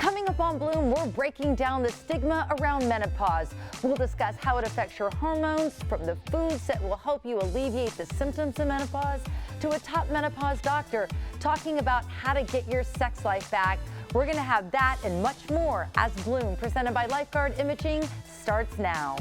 Coming up on Bloom, we're breaking down the stigma around menopause. We'll discuss how it affects your hormones, from the foods that will help you alleviate the symptoms of menopause, to a top menopause doctor talking about how to get your sex life back. We're going to have that and much more as Bloom, presented by Lifeguard Imaging, starts now.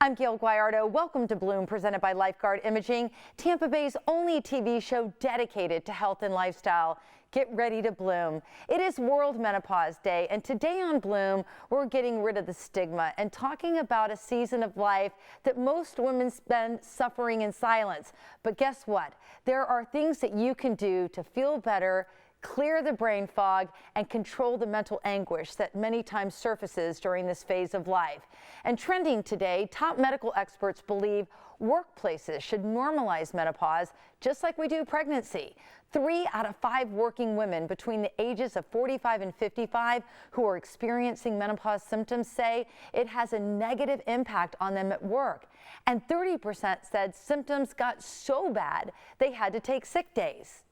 I'm Gayle Guyardo. Welcome to Bloom, presented by Lifeguard Imaging, Tampa Bay's only TV show dedicated to health and lifestyle. Get ready to bloom. It is World Menopause Day, and today on Bloom, we're getting rid of the stigma and talking about a season of life that most women spend suffering in silence. But guess what? There are things that you can do to feel better, clear the brain fog, and control the mental anguish that many times surfaces during this phase of life. And trending today, top medical experts believe workplaces should normalize menopause just like we do pregnancy. 3 out of 5 working women between the ages of 45 and 55 who are experiencing menopause symptoms say it has a negative impact on them at work. And 30% said symptoms got so bad they had to take sick days.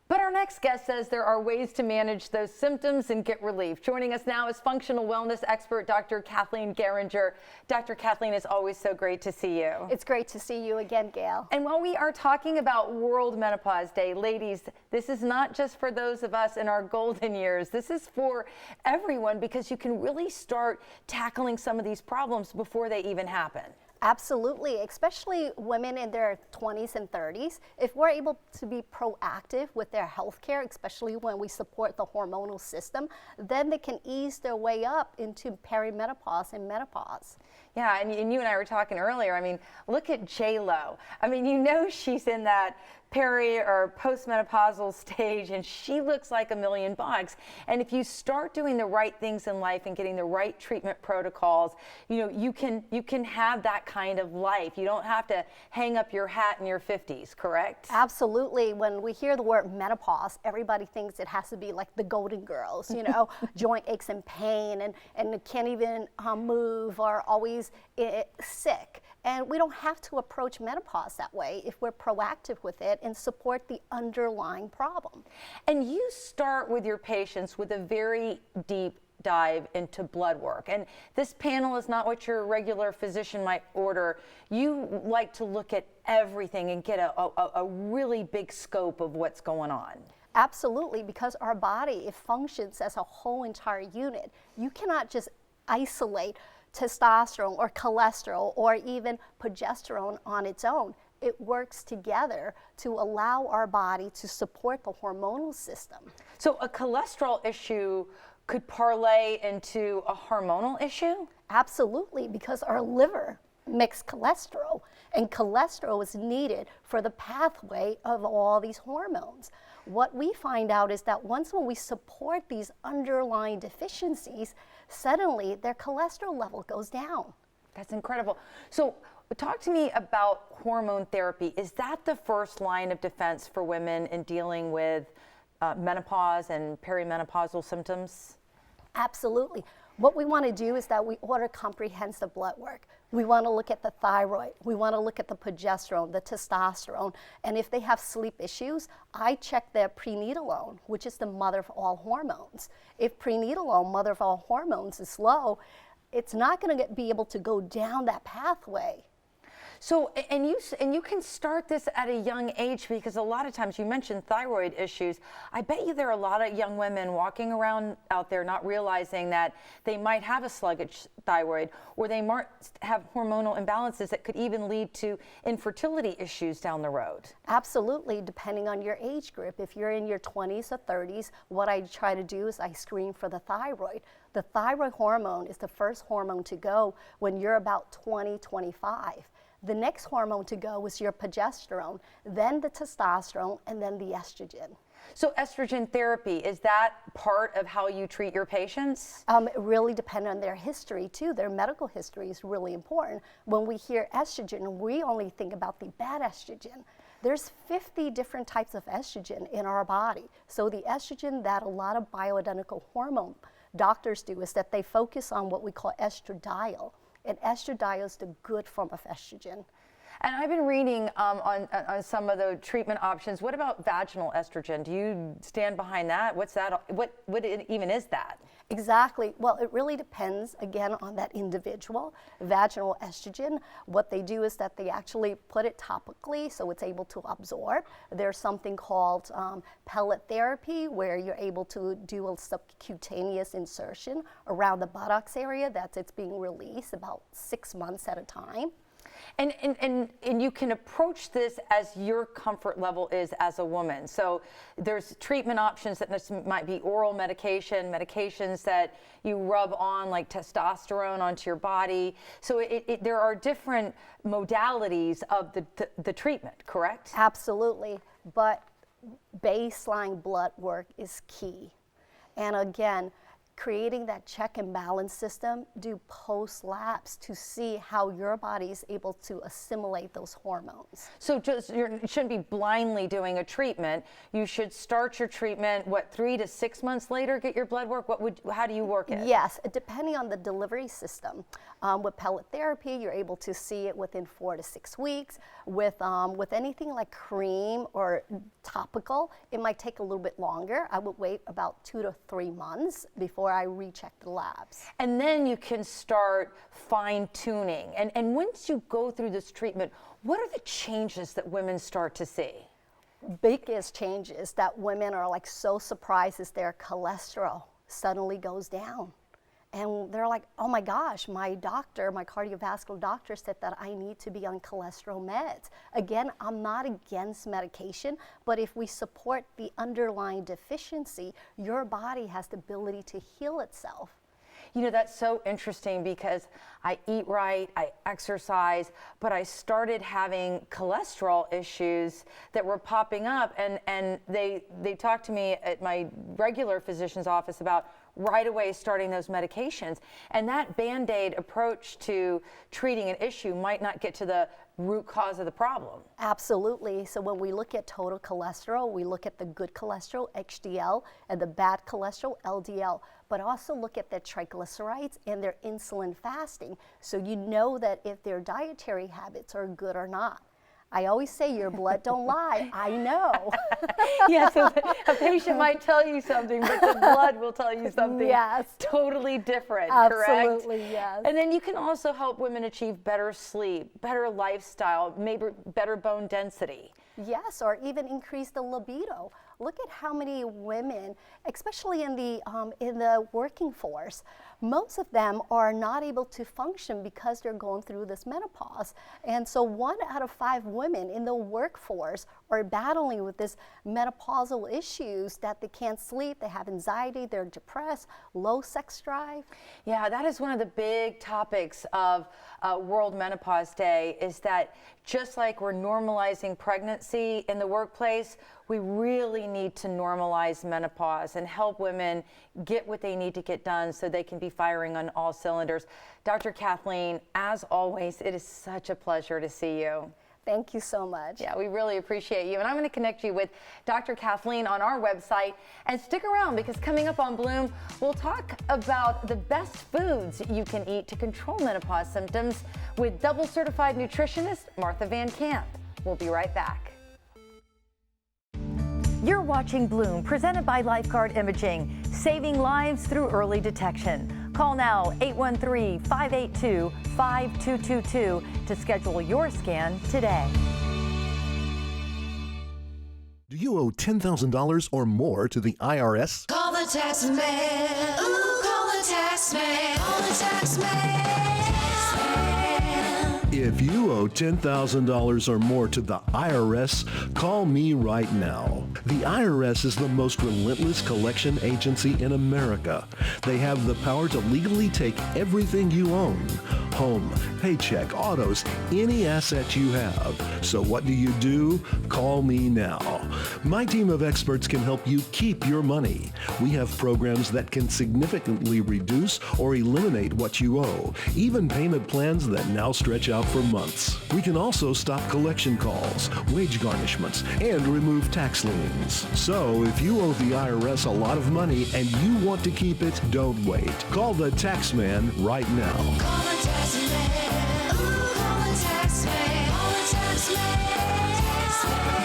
But our next guest says there are ways to manage those symptoms and get relief. Joining us now is functional wellness expert Dr. Kathleen Gehringer. Dr. Kathleen, it's always so great to see you. It's great to see you again, Gayle. And while we are talking about World Menopause Day, ladies, this is not just for those of us in our golden years. This is for everyone, because you can really start tackling some of these problems before they even happen. Absolutely, especially women in their 20s and 30s. If we're able to be proactive with their health care, especially when we support the hormonal system, then they can ease their way up into perimenopause and menopause. Yeah, and you and I were talking earlier. I mean, look at J-Lo. I mean, you know she's in that peri or postmenopausal stage, and she looks like $1 million. And if you start doing the right things in life and getting the right treatment protocols, you know, you can have that kind of life. You don't have to hang up your hat in your 50s, correct? Absolutely. When we hear the word menopause, everybody thinks it has to be like the Golden Girls, you know, joint aches and pain, and can't even move, or always sick. And we don't have to approach menopause that way if we're proactive with it and support the underlying problem. And you start with your patients with a very deep dive into blood work. And this panel is not what your regular physician might order. You like to look at everything and get a really big scope of what's going on. Absolutely, because our body, it functions as a whole entire unit. You cannot just isolate testosterone or cholesterol or even progesterone on its own. It works together to allow our body to support the hormonal system. So a cholesterol issue could parlay into a hormonal issue? Absolutely, because our liver makes cholesterol, and cholesterol is needed for the pathway of all these hormones. What we find out is that when we support these underlying deficiencies, suddenly their cholesterol level goes down. That's incredible. So talk to me about hormone therapy. Is that the first line of defense for women in dealing with menopause and perimenopausal symptoms? Absolutely. What we want to do is that we order comprehensive blood work. We want to look at the thyroid. We want to look at the progesterone, the testosterone. And if they have sleep issues, I check their prenatalone, which is the mother of all hormones. If prenatalone, mother of all hormones, is low, it's not going to be able to go down that pathway. So, and you can start this at a young age, because a lot of times, you mentioned thyroid issues. I bet you there are a lot of young women walking around out there not realizing that they might have a sluggish thyroid, or they might have hormonal imbalances that could even lead to infertility issues down the road. Absolutely, depending on your age group. If you're in your 20s or 30s, what I try to do is I screen for the thyroid. The thyroid hormone is the first hormone to go when you're about 20, 25. The next hormone to go is your progesterone, then the testosterone, and then the estrogen. So estrogen therapy, is that part of how you treat your patients? It really depends on their history too. Their medical history is really important. When we hear estrogen, we only think about the bad estrogen. There's 50 different types of estrogen in our body. So the estrogen that a lot of bioidentical hormone doctors do is that they focus on what we call estradiol. And estradiol is the good form of estrogen. And I've been reading on some of the treatment options. What about vaginal estrogen? Do you stand behind that? What's that? What even is that? Exactly. Well, it really depends, again, on that individual. Vaginal estrogen, what they do is that they actually put it topically so it's able to absorb. There's something called pellet therapy, where you're able to do a subcutaneous insertion around the buttocks area that it's being released about 6 months at a time. And you can approach this as your comfort level is as a woman. So there's treatment options that might be oral medications that you rub on, like testosterone, onto your body. So there are different modalities of the treatment, correct? Absolutely, but baseline blood work is key. And again, creating that check and balance system, do post labs to see how your body is able to assimilate those hormones. So you shouldn't be blindly doing a treatment. You should start your treatment, 3 to 6 months later, get your blood work? How do you work it? Yes, depending on the delivery system. With pellet therapy, you're able to see it within 4 to 6 weeks. With anything like cream or topical, it might take a little bit longer. I would wait about 2 to 3 months before I recheck the labs. And then you can start fine tuning. And once you go through this treatment, what are the changes that women start to see? Biggest changes that women are like so surprised is their cholesterol suddenly goes down. And they're like, oh my gosh, my doctor, my cardiovascular doctor said that I need to be on cholesterol meds. Again, I'm not against medication, but if we support the underlying deficiency, your body has the ability to heal itself. You know, that's so interesting because I eat right, I exercise, but I started having cholesterol issues that were popping up, and they talked to me at my regular physician's office about right away starting those medications. And that Band-Aid approach to treating an issue might not get to the root cause of the problem. Absolutely. So when we look at total cholesterol, we look at the good cholesterol, HDL, and the bad cholesterol, LDL, but also look at their triglycerides and their insulin fasting, so you know that if their dietary habits are good or not. I always say your blood don't lie. I know. Yeah, so a patient might tell you something, but the blood will tell you something totally different, correct? Absolutely, yes. And then you can also help women achieve better sleep, better lifestyle, maybe better bone density. Yes, or even increase the libido. Look at how many women, especially in the working force, most of them are not able to function because they're going through this menopause. And so 1 out of 5 women in the workforce are battling with this menopausal issues, that they can't sleep, they have anxiety, they're depressed, low sex drive. Yeah, that is one of the big topics of World Menopause Day, is that just like we're normalizing pregnancy in the workplace, we really need to normalize menopause and help women get what they need to get done so they can be firing on all cylinders. Dr. Kathleen, as always, it is such a pleasure to see you. Thank you so much. Yeah, we really appreciate you. And I'm going to connect you with Dr. Kathleen on our website. And stick around, because coming up on Bloom, we'll talk about the best foods you can eat to control menopause symptoms with double certified nutritionist Martha Van Camp. We'll be right back. You're watching Bloom, presented by Lifeguard Imaging, saving lives through early detection. Call now 813-582-5222 to schedule your scan today. Do you owe $10,000 or more to the IRS? Call the tax man. Ooh, call the tax man. Call the tax man. If you owe $10,000 or more to the IRS, call me right now. The IRS is the most relentless collection agency in America. They have the power to legally take everything you own. home, paycheck, autos, any asset you have. So what do? Call me now. My team of experts can help you keep your money. We have programs that can significantly reduce or eliminate what you owe, even payment plans that now stretch out for months. We can also stop collection calls, wage garnishments, and remove tax liens. So if you owe the IRS a lot of money and you want to keep it, don't wait. Call the tax man right now. Call the tax man. Ooh, call the tax man. Call the tax man. Tax man.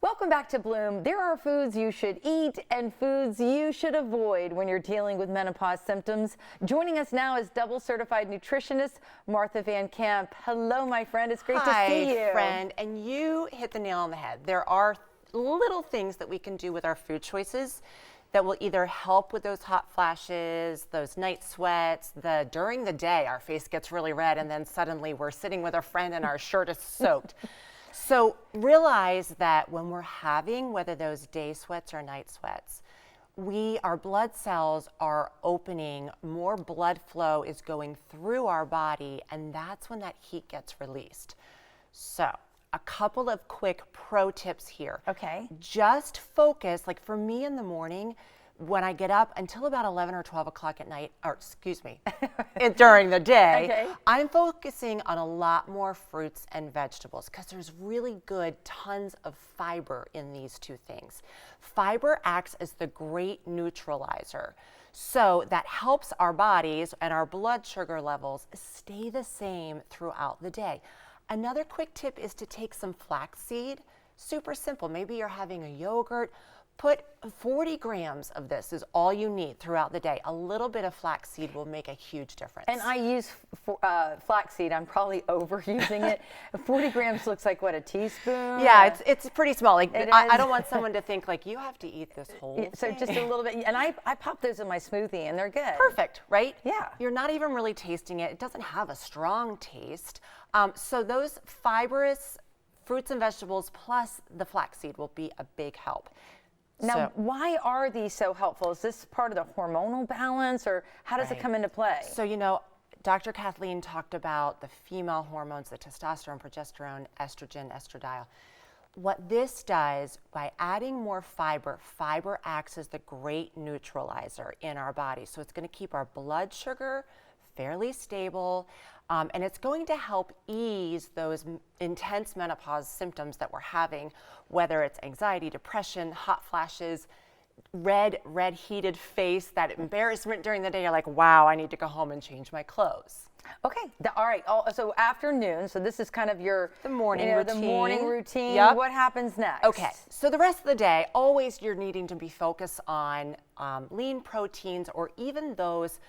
Welcome back to Bloom. There are foods you should eat and foods you should avoid when you're dealing with menopause symptoms. Joining us now is double certified nutritionist Martha Van Camp. Hello, my friend. It's great to see you. Hi, friend. And you hit the nail on the head. There are little things that we can do with our food choices that will either help with those hot flashes, those night sweats, during the day our face gets really red and then suddenly we're sitting with a friend and our shirt is soaked. So realize that when we're having, whether those day sweats or night sweats, our blood cells are opening, more blood flow is going through our body, and that's when that heat gets released. So a couple of quick pro tips here. Okay. Just focus, like for me in the morning, when I get up until about 11 or 12 o'clock at night, or excuse me, during the day, Okay. I'm focusing on a lot more fruits and vegetables because there's really good tons of fiber in these two things. Fiber acts as the great neutralizer. So that helps our bodies and our blood sugar levels stay the same throughout the day. Another quick tip is to take some flaxseed. Super simple. Maybe you're having a yogurt. Put 40 grams of this is all you need throughout the day. A little bit of flaxseed will make a huge difference. And I use flaxseed. I'm probably overusing it. 40 grams looks like, what, a teaspoon? Yeah, it's pretty small. Like It I is. don't want someone to think like you have to eat this whole Yeah, so thing. just a little bit. And I pop those in my smoothie, and they're good. Perfect, right? Yeah. You're not even really tasting it. It doesn't have a strong taste. So those fibrous fruits and vegetables plus the flaxseed will be a big help. Now, why are these so helpful? Is this part of the hormonal balance, or how does it Right. come into play? So, Dr. Kathleen talked about the female hormones, the testosterone, progesterone, estrogen, estradiol. What this does, by adding more fiber acts as the great neutralizer in our body. So it's going to keep our blood sugar fairly stable, and it's going to help ease those intense menopause symptoms that we're having, whether it's anxiety, depression, hot flashes, red heated face, that embarrassment during the day. You're like, wow, I need to go home and change my clothes. Okay, all right. So afternoon, so this is kind of The morning the routine. morning routine. Yep. What happens next? Okay, so the rest of the day, always you're needing to be focused on lean proteins or even those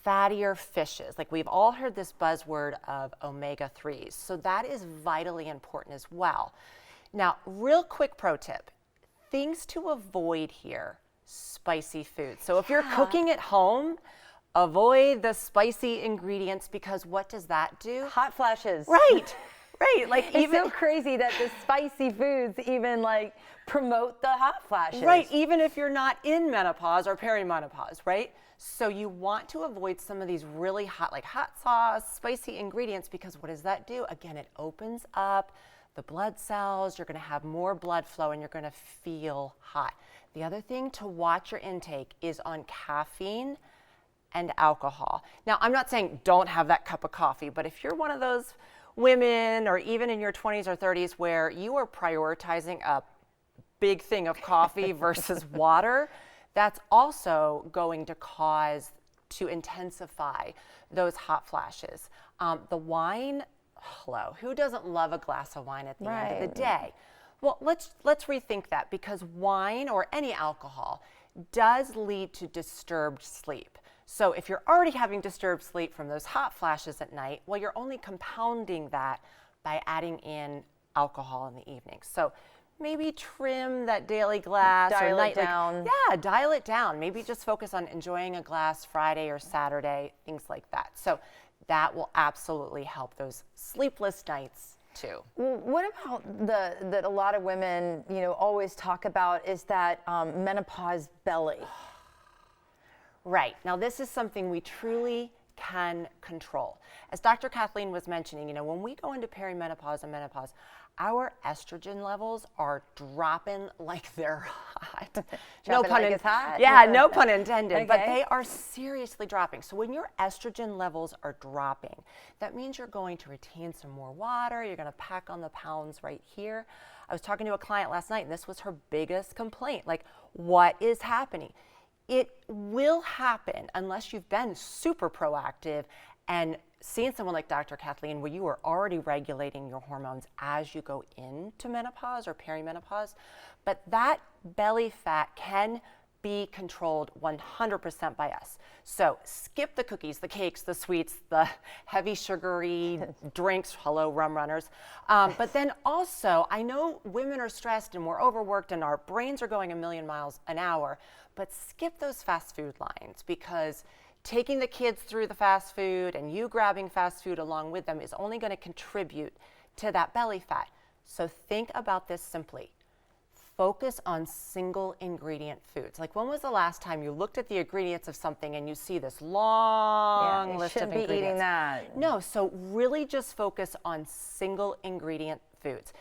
fattier fishes. Like we've all heard this buzzword of omega-3s. So that is vitally important as well. Now, real quick pro tip, things to avoid here, spicy foods. So if you're cooking at home, avoid the spicy ingredients because what does that do? Hot flashes. Right. Like It's so crazy that the spicy foods even like promote the hot flashes. Right, even if you're not in menopause or perimenopause, right? So you want to avoid some of these really hot, like hot sauce, spicy ingredients, because what does that do? Again, it opens up the blood cells, you're gonna have more blood flow and you're gonna feel hot. The other thing to watch your intake is on caffeine and alcohol. Now, I'm not saying don't have that cup of coffee, but if you're one of those women or even in your 20s or 30s where you are prioritizing a big thing of coffee versus water, that's also going to intensify those hot flashes. The wine, hello, who doesn't love a glass of wine at the end of the day? Well, let's rethink that, because wine or any alcohol does lead to disturbed sleep. So if you're already having disturbed sleep from those hot flashes at night, well, you're only compounding that by adding in alcohol in the evening. So maybe trim that daily glass or Dial it night. down. Dial it down. Maybe just focus on enjoying a glass Friday or Saturday, things like that. So that will absolutely help those sleepless nights too. Well, what about that a lot of women, always talk about is that menopause belly? Right. Now, this is something we truly can control. As Dr. Kathleen was mentioning, when we go into perimenopause and menopause, our estrogen levels are dropping like they're hot. Dropping like it's hot? Yeah, no pun intended, but Okay. they are seriously dropping. So when your estrogen levels are dropping, that means you're going to retain some more water, you're going to pack on the pounds right here. I was talking to a client last night, and this was her biggest complaint. Like, what is happening? It will happen unless you've been super proactive and seen someone like Dr. Kathleen where you are already regulating your hormones as you go into menopause or perimenopause. But that belly fat can be controlled 100% by us. So skip the cookies, the cakes, the sweets, the heavy sugary drinks, hello rum runners. But then also, I know women are stressed and we're overworked and our brains are going a million miles an hour, but skip those fast food lines, because taking the kids through the fast food and you grabbing fast food along with them is only going to contribute to that belly fat. So think about this simply. Focus on single ingredient foods. Like, when was the last time you looked at the ingredients of something and you see this long you list of shouldn't be ingredients? eating that. No, so really just focus on single ingredient foods.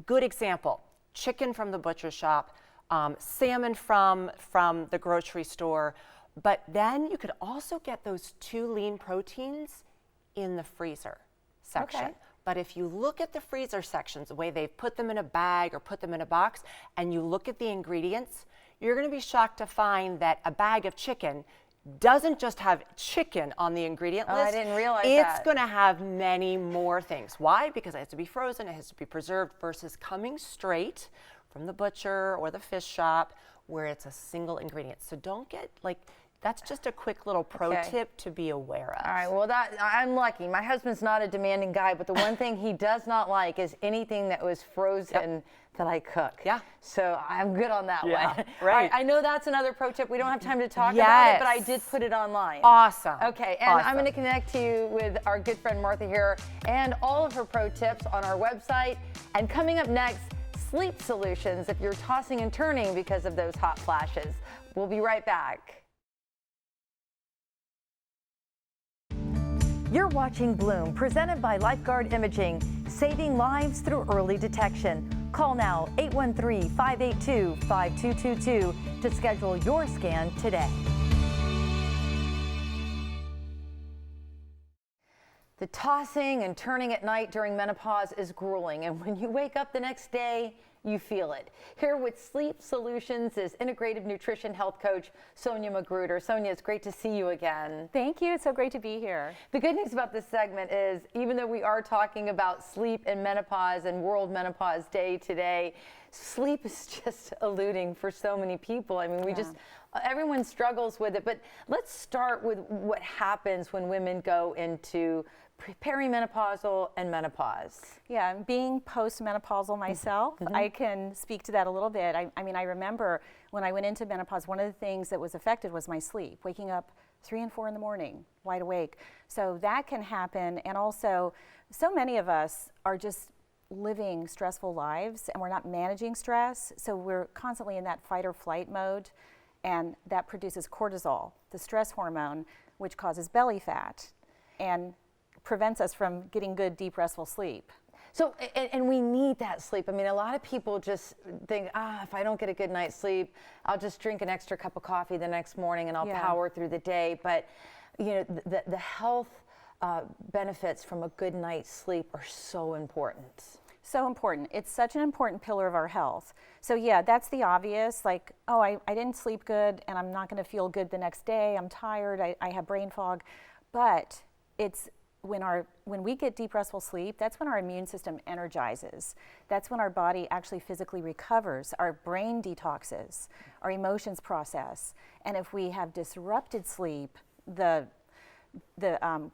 Good example, chicken from the butcher shop, salmon from the grocery store, but then you could also get those 2 lean proteins in the freezer section. Okay. But if you look at the freezer sections, the way they've put them in a bag or put them in a box, and you look at the ingredients, you're going to be shocked to find that a bag of chicken doesn't just have chicken on the ingredient list. I didn't realize it's that. going to have many more things. Why? Because it has to be frozen, it has to be preserved, versus coming straight from the butcher or the fish shop where it's a single ingredient. So don't get that's just a quick little pro tip to be aware of. All right, well, I'm lucky. My husband's not a demanding guy, but the one thing he does not like is anything that was frozen that I cook. Yeah. So I'm good on that Yeah, one. right. All right, I know that's another pro tip. We don't have time to talk about it, but I Yes. did put it online. Awesome. Okay, and I'm Awesome. going to connect you with our good friend Martha here and all of her pro tips on our website. And coming up next, sleep solutions if you're tossing and turning because of those hot flashes. We'll be right back. You're watching Bloom, presented by Lifeguard Imaging, saving lives through early detection. Call now 813-582-5222 to schedule your scan today. The tossing and turning at night during menopause is grueling, and when you wake up the next day, you feel it. Here with Sleep Solutions is integrative nutrition health coach Sonia Magruder. Sonia, it's great to see you again. Thank you. It's so great to be here. The good news about this segment is, even though we are talking about sleep and menopause and World Menopause Day today, sleep is just eluding for so many people. I mean, everyone struggles with it. But let's start with what happens when women go into perimenopausal and menopause. Yeah, being postmenopausal myself, I can speak to that a little bit. I mean, I remember when I went into menopause, one of the things that was affected was my sleep, waking up 3 and 4 in the morning, wide awake. So that can happen. And also, so many of us are just living stressful lives and we're not managing stress. So we're constantly in that fight or flight mode, and that produces cortisol, the stress hormone, which causes belly fat and prevents us from getting good, deep, restful sleep. So, and we need that sleep. I mean, a lot of people just think, if I don't get a good night's sleep, I'll just drink an extra cup of coffee the next morning and I'll power through the day. But, the health benefits from a good night's sleep are so important. So important. It's such an important pillar of our health. So yeah, that's the obvious, like, I didn't sleep good and I'm not going to feel good the next day. I'm tired. I have brain fog. But it's when we get deep, restful sleep, that's when our immune system energizes. That's when our body actually physically recovers. Our brain detoxes, our emotions process. And if we have disrupted sleep, the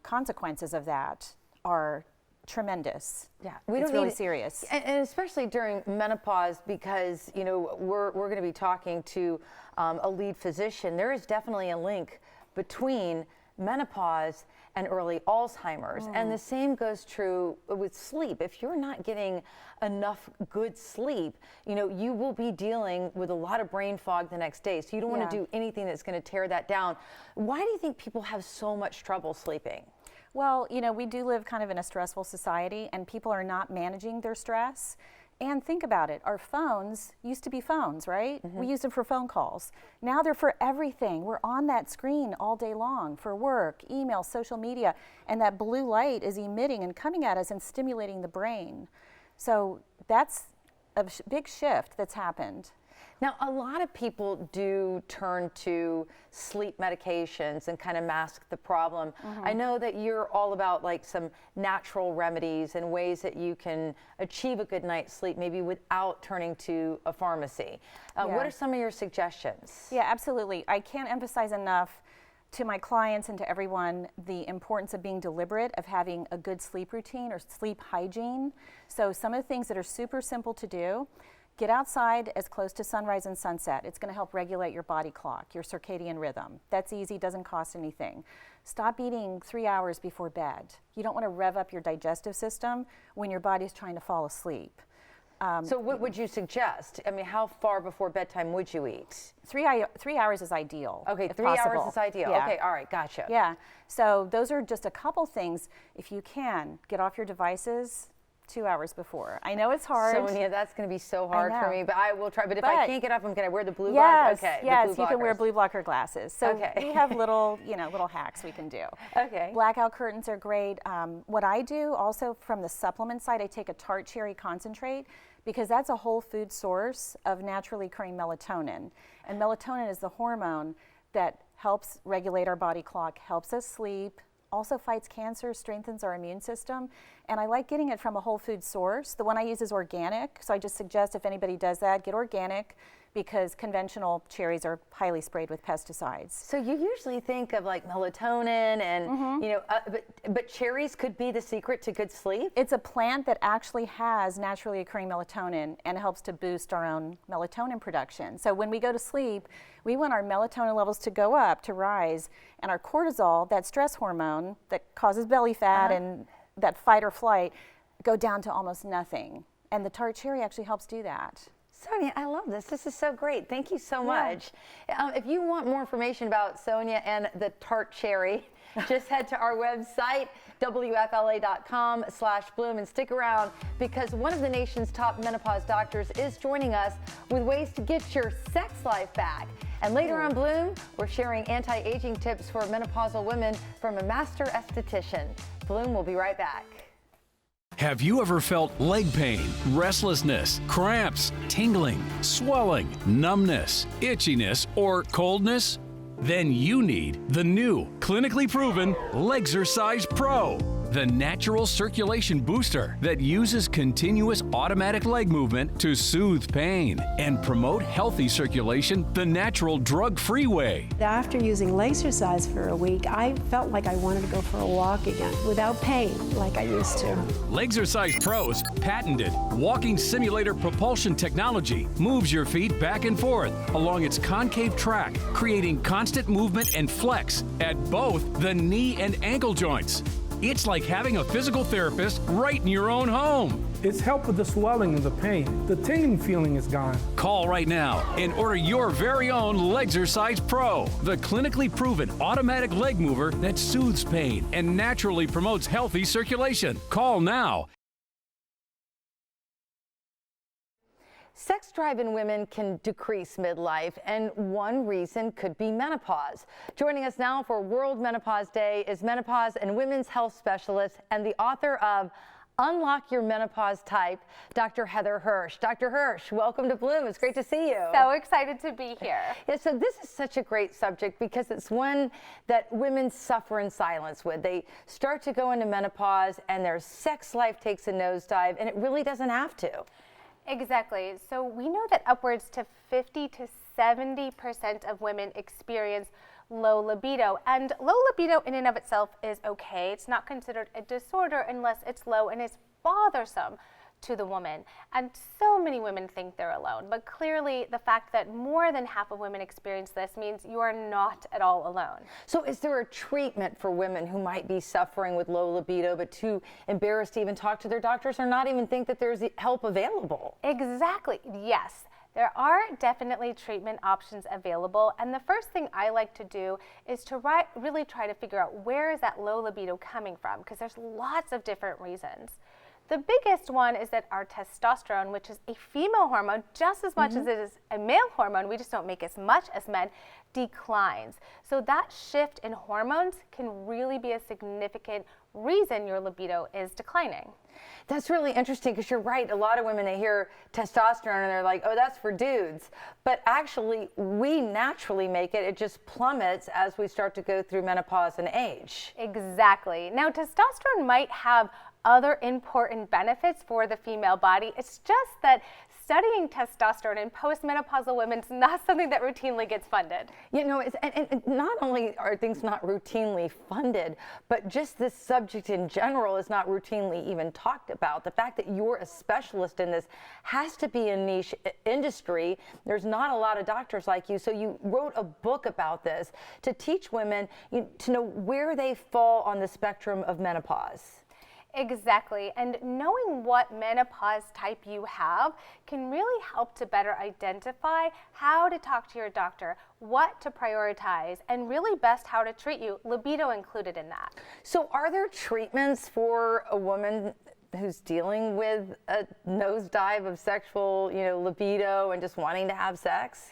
consequences of that are tremendous. Yeah, it's really serious. And especially during menopause, because we're going to be talking to a lead physician. There is definitely a link between menopause and early Alzheimer's. And the same goes true with sleep. If you're not getting enough good sleep, you know, you will be dealing with a lot of brain fog the next day. So you don't want to do anything that's going to tear that down. Why do you think people have so much trouble sleeping? Well, you know, we do live kind of in a stressful society, and people are not managing their stress. And think about it, our phones used to be phones, right? We used them for phone calls. Now they're for everything. We're on that screen all day long for work, email, social media, and that blue light is emitting and coming at us and stimulating the brain. So that's a big shift that's happened. Now, a lot of people do turn to sleep medications and kind of mask the problem. I know that you're all about like some natural remedies and ways that you can achieve a good night's sleep, maybe without turning to a pharmacy. What are some of your suggestions? Yeah, absolutely. I can't emphasize enough to my clients and to everyone the importance of being deliberate, of having a good sleep routine or sleep hygiene. So some of the things that are super simple to do: get outside as close to sunrise and sunset. It's going to help regulate your body clock, your circadian rhythm. That's easy, doesn't cost anything. Stop eating 3 hours before bed. You don't want to rev up your digestive system when your body's trying to fall asleep. So what would you suggest? I mean, how far before bedtime would you eat? 3 hours is ideal. Okay, if 3 hours possible. is ideal. Yeah. Okay, all right, gotcha. Yeah, so those are just a couple things. If you can, get off your devices 2 hours before. I know it's hard. Sonia, that's going to be so hard for me, but I will try. But if I can't get off, can I wear the blue yes, blocker? Okay, yes, the blue you can wear blockers. blue blocker glasses. So Okay. we have little, little hacks we can do. Okay. Blackout curtains are great. What I do also from the supplement side, I take a tart cherry concentrate, because that's a whole food source of naturally occurring melatonin. And melatonin is the hormone that helps regulate our body clock, helps us sleep, also fights cancer, strengthens our immune system. And I like getting it from a whole food source. The one I use is organic, so I just suggest if anybody does that, get organic, because conventional cherries are highly sprayed with pesticides. So you usually think of like melatonin and, but cherries could be the secret to good sleep? It's a plant that actually has naturally occurring melatonin and helps to boost our own melatonin production. So when we go to sleep, we want our melatonin levels to go up, to rise, and our cortisol, that stress hormone that causes belly fat and that fight or flight, go down to almost nothing. And the tart cherry actually helps do that. Sonia, I love this. This is so great. Thank you so much. If you want more information about Sonia and the tart cherry, just head to our website, WFLA.com/Bloom, and stick around, because one of the nation's top menopause doctors is joining us with ways to get your sex life back. And later on Bloom, we're sharing anti-aging tips for menopausal women from a master esthetician. Bloom will be right back. Have you ever felt leg pain, restlessness, cramps, tingling, swelling, numbness, itchiness, or coldness? Then you need the new, clinically proven Legzercise Pro, the natural circulation booster that uses continuous automatic leg movement to soothe pain and promote healthy circulation the natural drug-free way. After using Legzercise for a week, I felt like I wanted to go for a walk again without pain like I used to. Legzercise Pro's patented walking simulator propulsion technology moves your feet back and forth along its concave track, creating constant movement and flex at both the knee and ankle joints. It's like having a physical therapist right in your own home. It's helped with the swelling and the pain. The tingling feeling is gone. Call right now and order your very own Legzercise Pro, the clinically proven automatic leg mover that soothes pain and naturally promotes healthy circulation. Call now. Sex drive in women can decrease midlife, and one reason could be menopause. Joining us now for World Menopause Day is menopause and women's health specialist and the author of Unlock Your Menopause Type, Dr. Heather Hirsch. Dr. Hirsch, welcome to Bloom. It's great to see you. So excited to be here. Yeah, so this is such a great subject because it's one that women suffer in silence with. They start to go into menopause and their sex life takes a nosedive, and it really doesn't have to. Exactly. So we know that upwards to 50 to 70% of women experience low libido, and low libido in and of itself is okay. It's not considered a disorder unless it's low and is bothersome to the woman. And so many women think they're alone, but clearly the fact that more than half of women experience this means you are not at all alone. So is there a treatment for women who might be suffering with low libido but too embarrassed to even talk to their doctors or not even think that there's help available? Exactly, yes. There are definitely treatment options available, and the first thing I like to do is to really try to figure out where is that low libido coming from, because there's lots of different reasons. The biggest one is that our testosterone, which is a female hormone just as much as it is a male hormone, we just don't make as much as men, declines. So that shift in hormones can really be a significant reason your libido is declining. That's really interesting because you're right. A lot of women, they hear testosterone and they're like, oh, that's for dudes. But actually, we naturally make it. It just plummets as we start to go through menopause and age. Exactly. Now, testosterone might have other important benefits for the female body. It's just that studying testosterone in postmenopausal women is not something that routinely gets funded. You know, and not only are things not routinely funded, but just this subject in general is not routinely even talked about. The fact that you're a specialist in this has to be a niche industry. There's not a lot of doctors like you, so you wrote a book about this to teach women to know where they fall on the spectrum of menopause. Exactly, and knowing what menopause type you have can really help to better identify how to talk to your doctor, what to prioritize, and really best how to treat you, libido included in that. So are there treatments for a woman who's dealing with a nosedive of sexual, libido and just wanting to have sex?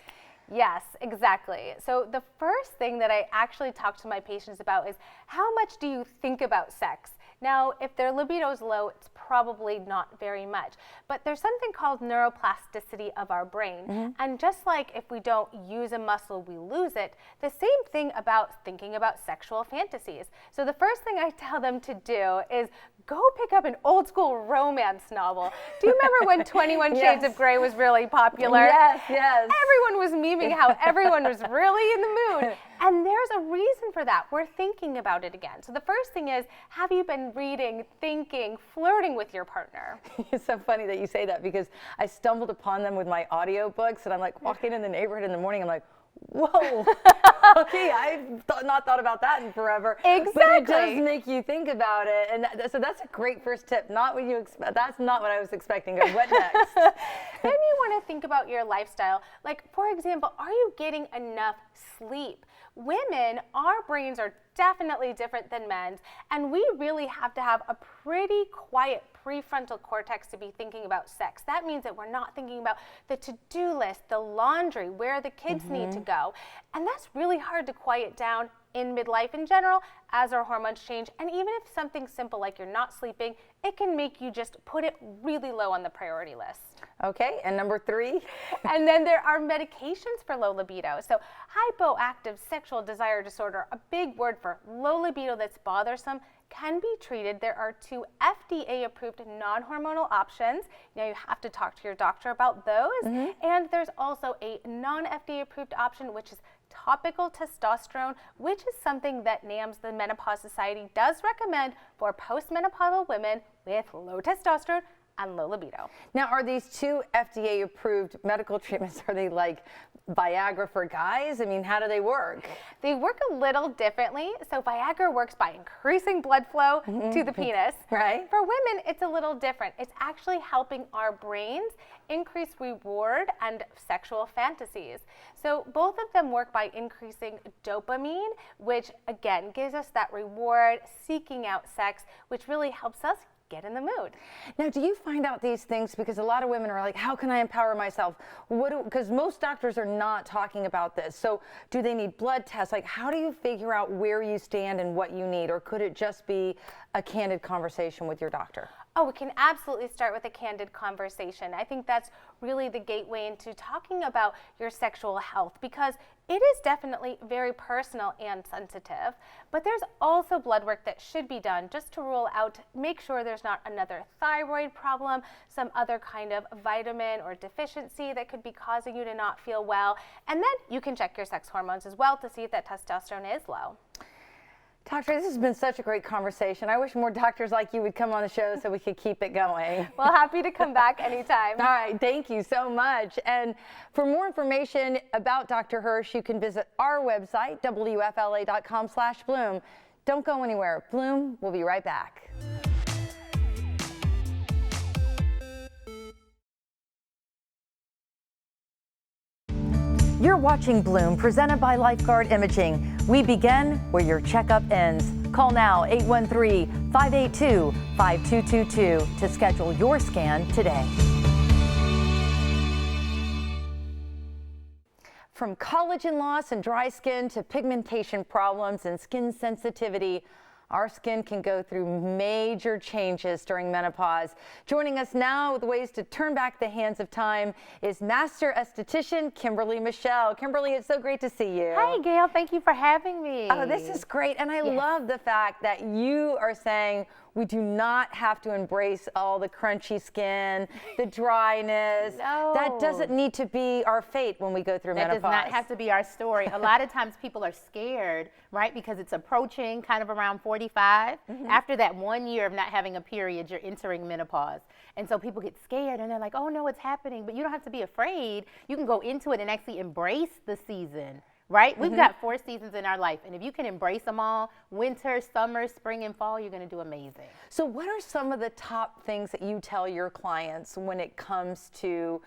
Yes, exactly. So the first thing that I actually talk to my patients about is how much do you think about sex? Now, if their libido is low, it's probably not very much. But there's something called neuroplasticity of our brain. And just like if we don't use a muscle, we lose it, the same thing about thinking about sexual fantasies. So the first thing I tell them to do is go pick up an old school romance novel. Do you remember when 21 Shades of Grey was really popular? Yes, yes. Everyone was memeing how everyone was really in the mood. And there's a reason for that. We're thinking about it again. So the first thing is, have you been reading, thinking, flirting with your partner? It's so funny that you say that because I stumbled upon them with my audiobooks and I'm like walking in the neighborhood in the morning, I'm like, whoa, okay, I've not thought about that in forever. Exactly. But it does make you think about it. And so that's a great first tip. Not what you expect. That's not what I was expecting. What next? Then you want to think about your lifestyle. Like, for example, are you getting enough sleep? Women, our brains are definitely different than men's, and we really have to have a pretty quiet prefrontal cortex to be thinking about sex. That means that we're not thinking about the to-do list, the laundry, where the kids need to go. And that's really hard to quiet down in midlife in general as our hormones change. And even if something simple like you're not sleeping, it can make you just put it really low on the priority list. Okay, and number 3? And then there are medications for low libido. So hypoactive sexual desire disorder, a big word for low libido that's bothersome, can be treated. There are 2 FDA-approved non-hormonal options. Now you have to talk to your doctor about those. And there's also a non-FDA-approved option, which is topical testosterone, which is something that NAMS, the Menopause Society, does recommend for postmenopausal women with low testosterone and low libido. Now, are these 2 FDA-approved medical treatments, are they like Viagra for guys? I mean, how do they work? They work a little differently. So Viagra works by increasing blood flow to the penis. Right. For women, it's a little different. It's actually helping our brains increase reward and sexual fantasies. So both of them work by increasing dopamine, which again gives us that reward, seeking out sex, which really helps us get in the mood. Now, do you find out these things because a lot of women are like, how can I empower myself? Because most doctors are not talking about this. So do they need blood tests? Like, how do you figure out where you stand and what you need? Or could it just be a candid conversation with your doctor? Oh, we can absolutely start with a candid conversation. I think that's really the gateway into talking about your sexual health, because it is definitely very personal and sensitive, but there's also blood work that should be done just to rule out, make sure there's not another thyroid problem, some other kind of vitamin or deficiency that could be causing you to not feel well. And then you can check your sex hormones as well to see if that testosterone is low. Doctor, this has been such a great conversation. I wish more doctors like you would come on the show so we could keep it going. Well, happy to come back anytime. All right, thank you so much. And for more information about Dr. Hirsch, you can visit our website, WFLA.com/Bloom. Don't go anywhere. Bloom will be right back. You're watching Bloom, presented by Lifeguard Imaging. We begin where your checkup ends. Call now 813-582-5222 to schedule your scan today. From collagen loss and dry skin to pigmentation problems and skin sensitivity, our skin can go through major changes during menopause. Joining us now with ways to turn back the hands of time is Master Esthetician Kimberly Michelle. Kimberly, it's so great to see you. Hi, Gayle. Thank you for having me. Oh, this is great. And I love the fact that you are saying we do not have to embrace all the crunchy skin, the dryness. No. That doesn't need to be our fate when we go through menopause. That does not have to be our story. A lot of times people are scared, right? Because it's approaching kind of around 45. After that 1 year of not having a period, you're entering menopause. And so people get scared and they're like, oh no, it's happening. But you don't have to be afraid. You can go into it and actually embrace the season. Right? We've got 4 seasons in our life, and if you can embrace them all, winter, summer, spring, and fall, you're going to do amazing. So what are some of the top things that you tell your clients when it comes to,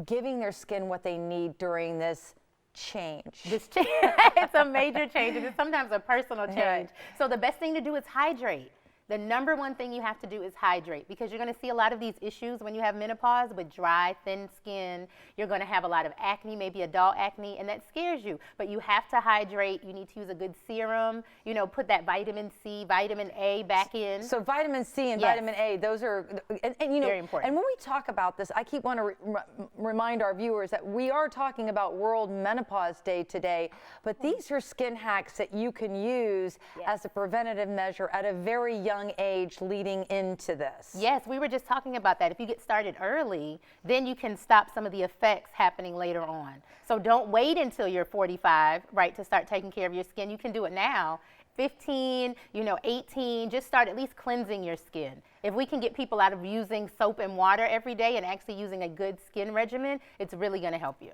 giving their skin what they need during this change? This change, it's a major change, and it's sometimes a personal change. Right. So the best thing to do is hydrate. The number one thing you have to do is hydrate, because you're going to see a lot of these issues when you have menopause with dry, thin skin. You're going to have a lot of acne, maybe adult acne, and that scares you. But you have to hydrate. You need to use a good serum. Put that vitamin C, vitamin A back in. So vitamin C and vitamin A, those are, and very important. And when we talk about this, I keep want to remind our viewers that we are talking about World Menopause Day today, but these are skin hacks that you can use as a preventative measure at a very young age leading into this. Yes, we were just talking about that. If you get started early, then you can stop some of the effects happening later on. So don't wait until you're 45, right, to start taking care of your skin. You can do it now. 15, 18, just start at least cleansing your skin. If we can get people out of using soap and water every day and actually using a good skin regimen, it's really going to help you.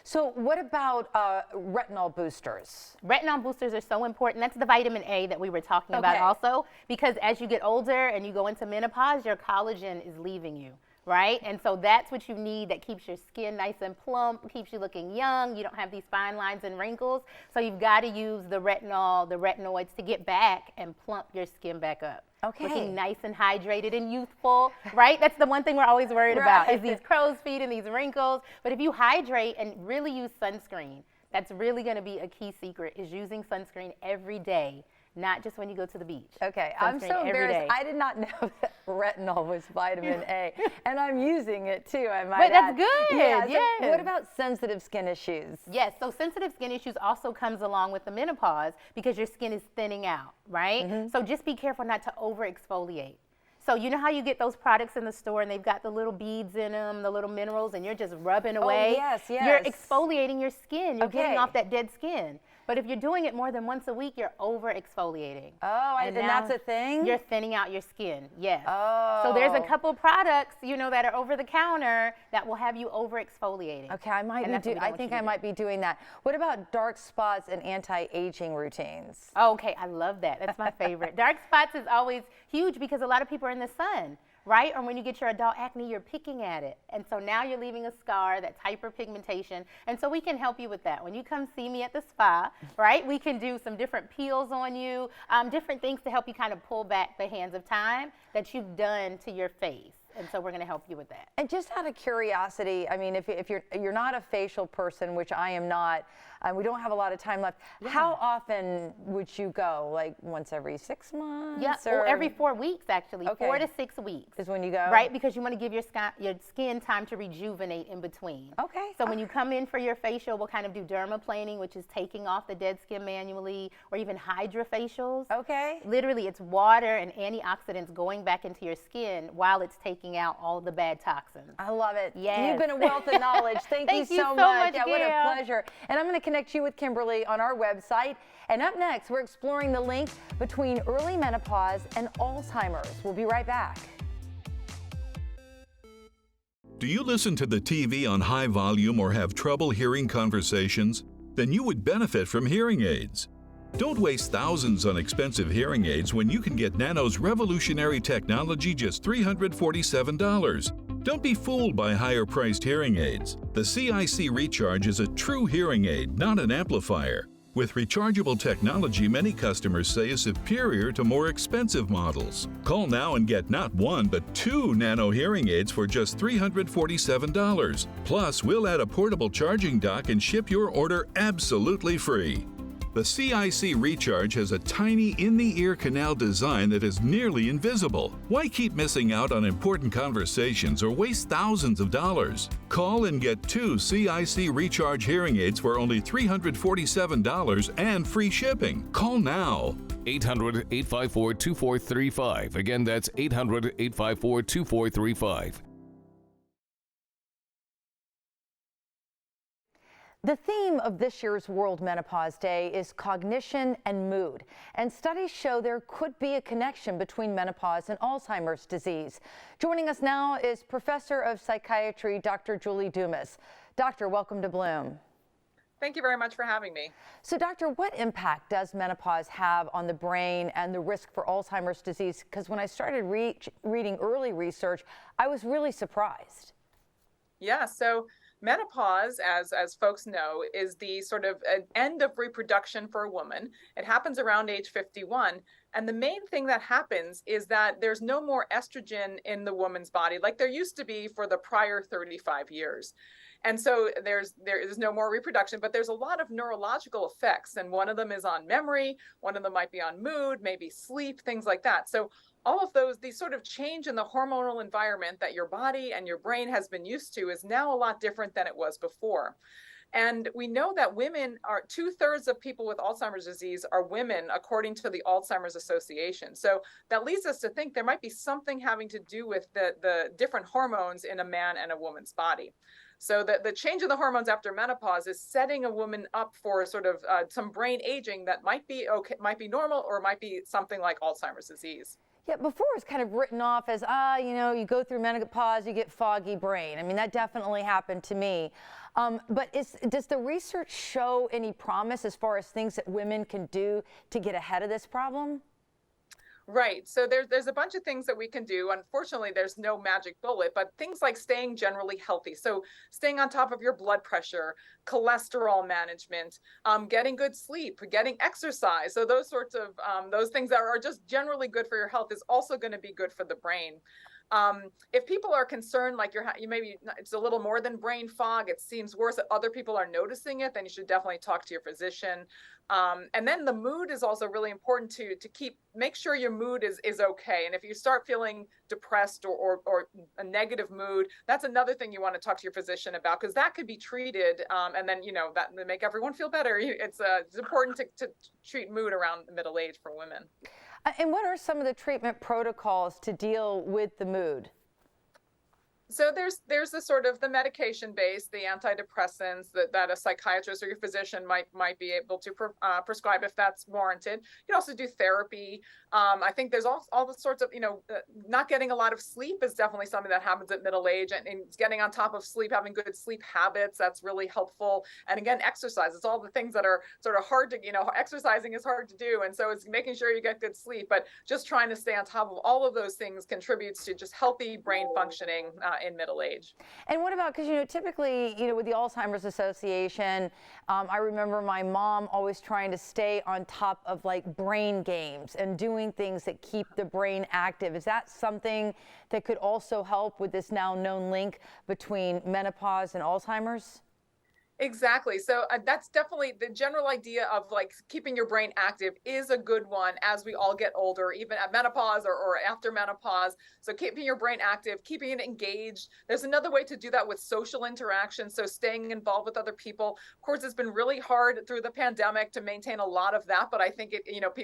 So what about retinol boosters? Retinol boosters are so important. That's the vitamin A that we were talking about also, because as you get older and you go into menopause, your collagen is leaving you. Right? And so that's what you need, that keeps your skin nice and plump, keeps you looking young. You don't have these fine lines and wrinkles. So you've got to use the retinol, the retinoids to get back and plump your skin back up. Okay. Looking nice and hydrated and youthful, right? That's the one thing we're always worried about, is these crow's feet and these wrinkles. But if you hydrate and really use sunscreen, that's really going to be a key secret, is using sunscreen every day. Not just when you go to the beach. Okay, I'm so embarrassed. I did not know that retinol was vitamin A, and I'm using it too, I might add. But that's good, yeah. So what about sensitive skin issues? Yes, so sensitive skin issues also comes along with the menopause, because your skin is thinning out, right? So just be careful not to over-exfoliate. So you know how you get those products in the store and they've got the little beads in them, the little minerals, and you're just rubbing away? Oh, yes, yes. You're exfoliating your skin. You're getting off that dead skin. But if you're doing it more than once a week, you're over-exfoliating. Oh, and that's a thing? You're thinning out your skin, yes. Oh. So there's a couple products, that are over the counter that will have you over-exfoliating. Okay, I might be doing that. What about dark spots and anti-aging routines? Oh, okay, I love that. That's my favorite. Dark spots is always huge, because a lot of people are in the sun. Right? Or when you get your adult acne, you're picking at it. And so now you're leaving a scar, that's hyperpigmentation. And so we can help you with that. When you come see me at the spa, right, we can do some different peels on you, different things to help you kind of pull back the hands of time that you've done to your face. And so we're going to help you with that. And just out of curiosity, I mean, if you're not a facial person, which I am not, we don't have a lot of time left. How often would you go? Like once every 6 months? Yeah, or every 4 weeks actually. Okay. 4 to 6 weeks is when you go. Right, because you want to give your skin time to rejuvenate in between. Okay. So when you come in for your facial, we'll kind of do dermaplaning, which is taking off the dead skin manually, or even hydrofacials. Okay. Literally, it's water and antioxidants going back into your skin while it's taking taking out all the bad toxins. I love it. Yes. You've been a wealth of knowledge. Thank you so much. Yeah, what a pleasure. And I'm going to connect you with Kimberly on our website. And up next, we're exploring the link between early menopause and Alzheimer's. We'll be right back. Do you listen to the TV on high volume or have trouble hearing conversations? Then you would benefit from hearing aids. Don't waste thousands on expensive hearing aids when you can get Nano's revolutionary technology just $347. Don't be fooled by higher-priced hearing aids. The CIC Recharge is a true hearing aid, not an amplifier. With rechargeable technology, many customers say is superior to more expensive models. Call now and get not one, but 2 Nano hearing aids for just $347. Plus, we'll add a portable charging dock and ship your order absolutely free. The CIC Recharge has a tiny in-the-ear canal design that is nearly invisible. Why keep missing out on important conversations or waste thousands of dollars? Call and get 2 CIC Recharge hearing aids for only $347 and free shipping. Call now. 800-854-2435. Again, that's 800-854-2435. The theme of this year's World Menopause Day is cognition and mood, and studies show there could be a connection between menopause and Alzheimer's disease. Joining us now is Professor of Psychiatry, Dr. Julie Dumas. Doctor, welcome to Bloom. Thank you very much for having me. So, Doctor, what impact does menopause have on the brain and the risk for Alzheimer's disease? Because when I started reading early research, I was really surprised. Yeah, so menopause, as folks know, is the sort of an end of reproduction for a woman. It happens around age 51. And the main thing that happens is that there's no more estrogen in the woman's body like there used to be for the prior 35 years. And so there is no more reproduction, but there's a lot of neurological effects. And one of them is on memory. One of them might be on mood, maybe sleep, things like that. So all of these sort of change in the hormonal environment that your body and your brain has been used to is now a lot different than it was before. And we know that women are 2/3 of people with Alzheimer's disease are women, according to the Alzheimer's Association. So that leads us to think there might be something having to do with the different hormones in a man and a woman's body. So the change in the hormones after menopause is setting a woman up for sort of some brain aging that might be okay, might be normal, or might be something like Alzheimer's disease. Yeah, before it was kind of written off as, you go through menopause, you get foggy brain. I mean, that definitely happened to me. But does the research show any promise as far as things that women can do to get ahead of this problem? Right. So there's a bunch of things that we can do. Unfortunately, there's no magic bullet, but things like staying generally healthy. So staying on top of your blood pressure, cholesterol management, getting good sleep, getting exercise. So those sorts of those things that are just generally good for your health is also going to be good for the brain. If people are concerned, like you maybe it's a little more than brain fog, it seems worse, that other people are noticing it, then you should definitely talk to your physician. And then the mood is also really important to make sure your mood is okay. And if you start feeling depressed or a negative mood, that's another thing you want to talk to your physician about, because that could be treated. And then, that may make everyone feel better. It's important to treat mood around middle age for women. And what are some of the treatment protocols to deal with the mood? So there's the sort of the medication base, the antidepressants that a psychiatrist or your physician might be able to prescribe if that's warranted. You can also do therapy. I think there's all the sorts of, not getting a lot of sleep is definitely something that happens at middle age, and getting on top of sleep, having good sleep habits, that's really helpful. And again, exercise, it's all the things that are sort of hard to, exercising is hard to do. And so it's making sure you get good sleep, but just trying to stay on top of all of those things contributes to just healthy brain functioning in middle age. And what about, because typically with the Alzheimer's Association, I remember my mom always trying to stay on top of like brain games and doing things that keep the brain active. Is that something that could also help with this now known link between menopause and Alzheimer's? Exactly. So that's definitely the general idea of like keeping your brain active is a good one as we all get older, even at menopause or after menopause. So keeping your brain active, keeping it engaged. There's another way to do that with social interaction. So staying involved with other people. Of course, it's been really hard through the pandemic to maintain a lot of that, but I think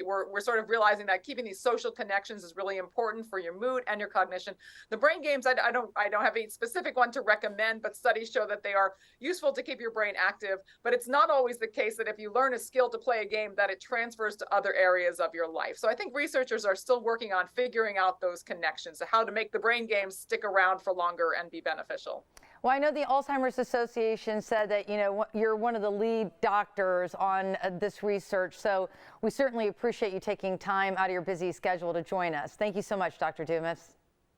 we're sort of realizing that keeping these social connections is really important for your mood and your cognition. The brain games, I don't have a specific one to recommend, but studies show that they are useful to keep your brain active, but it's not always the case that if you learn a skill to play a game that it transfers to other areas of your life. So I think researchers are still working on figuring out those connections, so how to make the brain games stick around for longer and be beneficial. Well, I know the Alzheimer's Association said that, you're one of the lead doctors on this research, so we certainly appreciate you taking time out of your busy schedule to join us. Thank you so much, Dr. Dumas.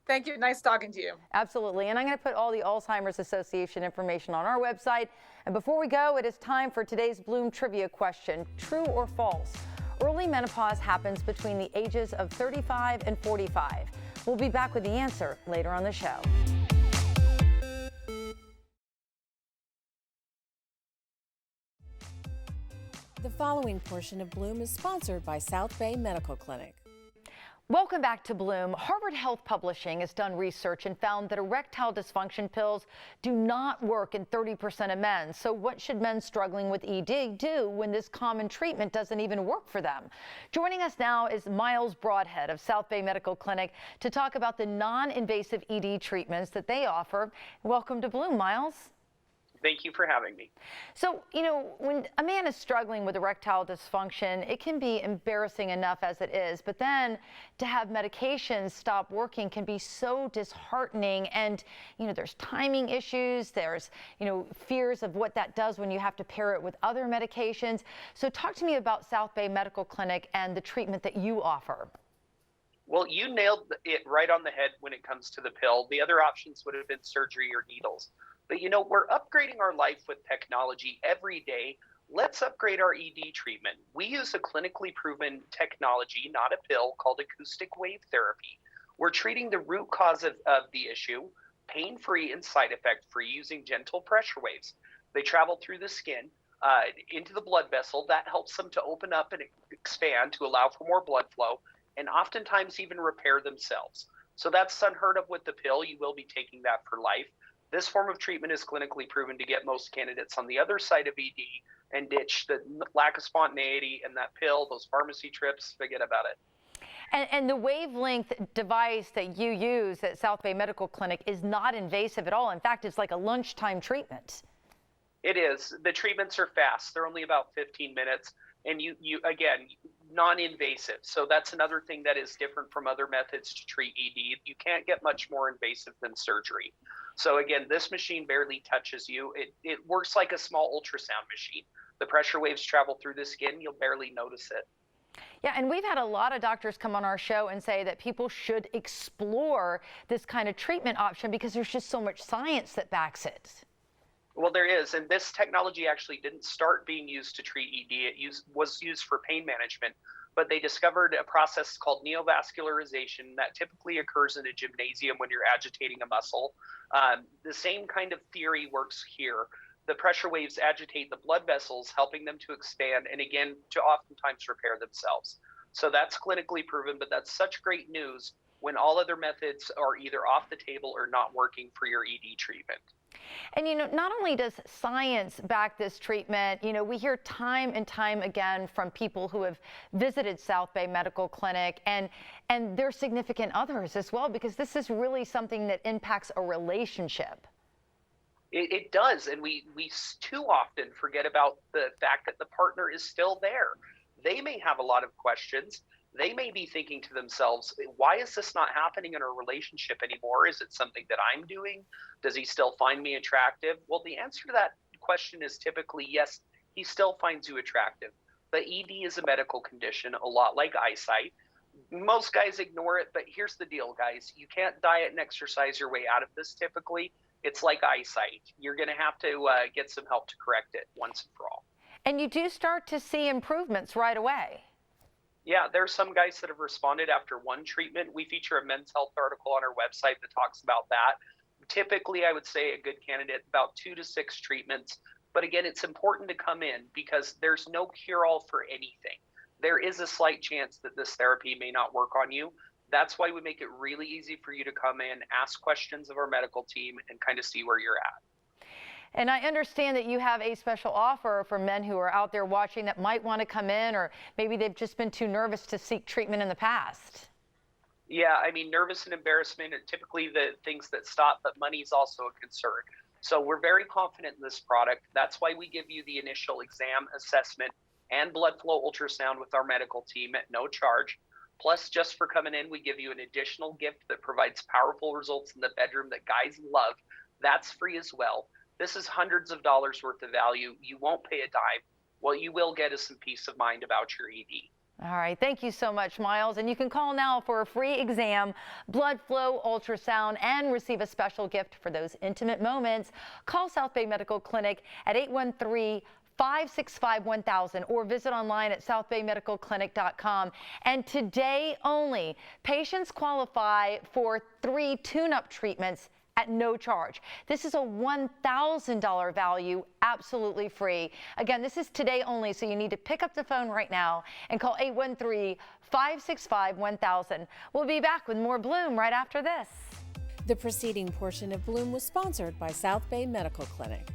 Thank you. Nice talking to you. Absolutely. And I'm going to put all the Alzheimer's Association information on our website. And before we go, it is time for today's Bloom trivia question. True or false? Early menopause happens between the ages of 35 and 45. We'll be back with the answer later on the show. The following portion of Bloom is sponsored by South Bay Medical Clinic. Welcome back to Bloom. Harvard Health Publishing has done research and found that erectile dysfunction pills do not work in 30% of men. So what should men struggling with ED do when this common treatment doesn't even work for them? Joining us now is Miles Broadhead of South Bay Medical Clinic to talk about the non-invasive ED treatments that they offer. Welcome to Bloom, Miles. Thank you for having me. So, when a man is struggling with erectile dysfunction, it can be embarrassing enough as it is, but then to have medications stop working can be so disheartening. And, there's timing issues, there's, fears of what that does when you have to pair it with other medications. So talk to me about South Bay Medical Clinic and the treatment that you offer. Well, you nailed it right on the head when it comes to the pill. The other options would have been surgery or needles. But we're upgrading our life with technology every day. Let's upgrade our ED treatment. We use a clinically proven technology, not a pill, called acoustic wave therapy. We're treating the root cause of the issue, pain-free and side effect-free, using gentle pressure waves. They travel through the skin into the blood vessel. That helps them to open up and expand to allow for more blood flow, and oftentimes even repair themselves. So that's unheard of with the pill. You will be taking that for life. This form of treatment is clinically proven to get most candidates on the other side of ED and ditch the lack of spontaneity and that pill, those pharmacy trips, forget about it. And the wavelength device that you use at South Bay Medical Clinic is not invasive at all. In fact, it's like a lunchtime treatment. It is. The treatments are fast. They're only about 15 minutes. And you again, non-invasive. So that's another thing that is different from other methods to treat ED. You can't get much more invasive than surgery. So again, this machine barely touches you. It works like a small ultrasound machine. The pressure waves travel through the skin. You'll barely notice it. Yeah, and we've had a lot of doctors come on our show and say that people should explore this kind of treatment option because there's just so much science that backs it. Well, there is, and this technology actually didn't start being used to treat ED. It was used for pain management, but they discovered a process called neovascularization that typically occurs in a gymnasium when you're agitating a muscle. The same kind of theory works here. The pressure waves agitate the blood vessels, helping them to expand and again, to oftentimes repair themselves. So that's clinically proven, but that's such great news when all other methods are either off the table or not working for your ED treatment. And not only does science back this treatment, we hear time and time again from people who have visited South Bay Medical Clinic and their significant others as well, because this is really something that impacts a relationship. It does, and we too often forget about the fact that the partner is still there. They may have a lot of questions. They may be thinking to themselves, why is this not happening in our relationship anymore? Is it something that I'm doing? Does he still find me attractive? Well, the answer to that question is typically yes, he still finds you attractive. But ED is a medical condition, a lot like eyesight. Most guys ignore it, but here's the deal, guys. You can't diet and exercise your way out of this typically. It's like eyesight. You're going to have to get some help to correct it once and for all. And you do start to see improvements right away. Yeah, there are some guys that have responded after one treatment. We feature a Men's Health article on our website that talks about that. Typically, I would say a good candidate, about 2 to 6 treatments, But again, it's important to come in because there's no cure-all for anything. There is a slight chance that this therapy may not work on you. That's why we make it really easy for you to come in, ask questions of our medical team, and kind of see where you're at. And I understand that you have a special offer for men who are out there watching that might want to come in, or maybe they've just been too nervous to seek treatment in the past. Yeah, I mean, nervous and embarrassment are typically the things that stop, but money is also a concern. So we're very confident in this product. That's why we give you the initial exam, assessment, and blood flow ultrasound with our medical team at no charge. Plus, just for coming in, we give you an additional gift that provides powerful results in the bedroom that guys love. That's free as well. This is hundreds of dollars worth of value. You won't pay a dime. What you will get is some peace of mind about your ED. All right, thank you so much, Miles. And you can call now for a free exam, blood flow, ultrasound, and receive a special gift for those intimate moments. Call South Bay Medical Clinic at 813-565-1000 or visit online at southbaymedicalclinic.com. And today only, patients qualify for 3 tune-up treatments at no charge. This is a $1,000 value, absolutely free. Again, this is today only, so you need to pick up the phone right now and call 813-565-1000. We'll be back with more Bloom right after this. The preceding portion of Bloom was sponsored by South Bay Medical Clinic.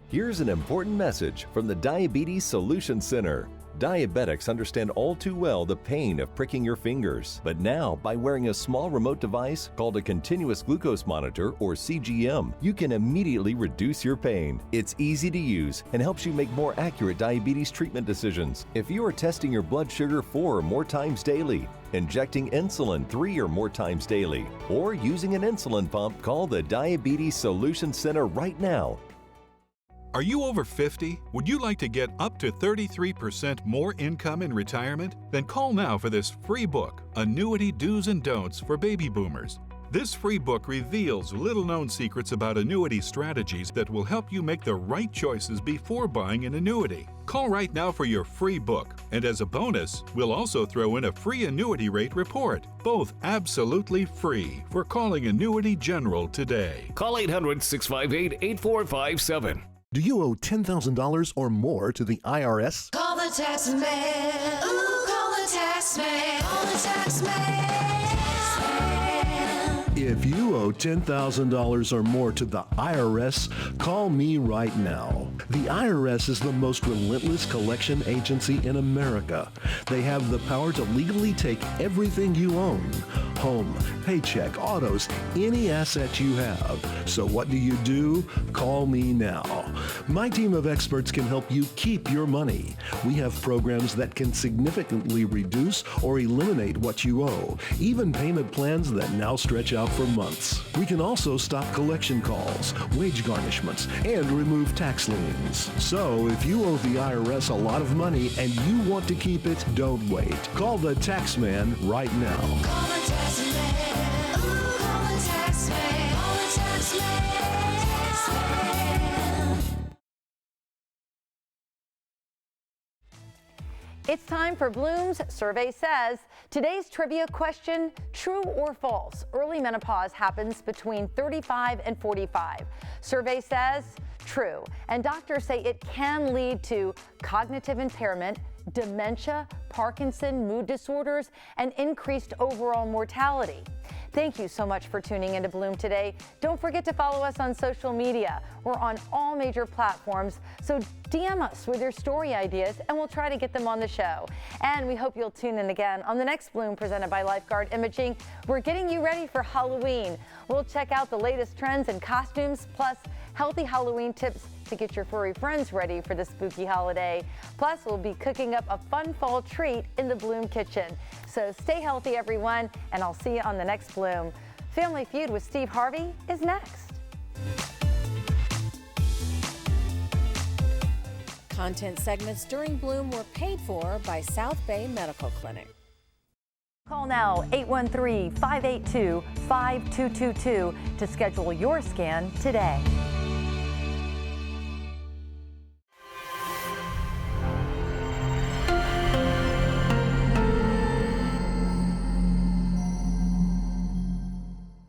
Here's an important message from the Diabetes Solution Center. Diabetics understand all too well the pain of pricking your fingers. But now, by wearing a small remote device called a continuous glucose monitor, or CGM, you can immediately reduce your pain. It's easy to use and helps you make more accurate diabetes treatment decisions. If you are testing your blood sugar 4 or more times daily, injecting insulin 3 or more times daily, or using an insulin pump, call the Diabetes Solution Center right now. Are you over 50? Would you like to get up to 33% more income in retirement? Then call now for this free book, Annuity Do's and Don'ts for Baby Boomers. This free book reveals little-known secrets about annuity strategies that will help you make the right choices before buying an annuity. Call right now for your free book, and as a bonus, we'll also throw in a free annuity rate report, both absolutely free for calling Annuity General today. Call 800-658-8457. Do you owe $10,000 or more to the IRS? Call the tax man. Ooh, call the tax man. Call the tax man. If you owe $10,000 or more to the IRS, call me right now. The IRS is the most relentless collection agency in America. They have the power to legally take everything you own. Home, paycheck, autos, any asset you have. So what do? Call me now. My team of experts can help you keep your money. We have programs that can significantly reduce or eliminate what you owe, even payment plans that now stretch out for months. We can also stop collection calls, wage garnishments, and remove tax liens. So if you owe the IRS a lot of money and you want to keep it, don't wait. Call the tax man right now. Call the tax man. Ooh, call the tax man. Call the tax man. It's time for Bloom's Survey Says. Today's trivia question, true or false? Early menopause happens between 35 and 45. Survey says true. And doctors say it can lead to cognitive impairment, dementia, Parkinson, mood disorders, and increased overall mortality. Thank you so much for tuning into Bloom today. Don't forget to follow us on social media. We're on all major platforms, so DM us with your story ideas and we'll try to get them on the show. And we hope you'll tune in again on the next Bloom presented by Lifeguard Imaging. We're getting you ready for Halloween. We'll check out the latest trends and costumes, plus healthy Halloween tips to get your furry friends ready for the spooky holiday. Plus, we'll be cooking up a fun fall treat in the Bloom kitchen. So stay healthy, everyone, and I'll see you on the next Bloom. Family Feud with Steve Harvey is next. Content segments during Bloom were paid for by South Bay Medical Clinic. Call now 813-582-5222 to schedule your scan today.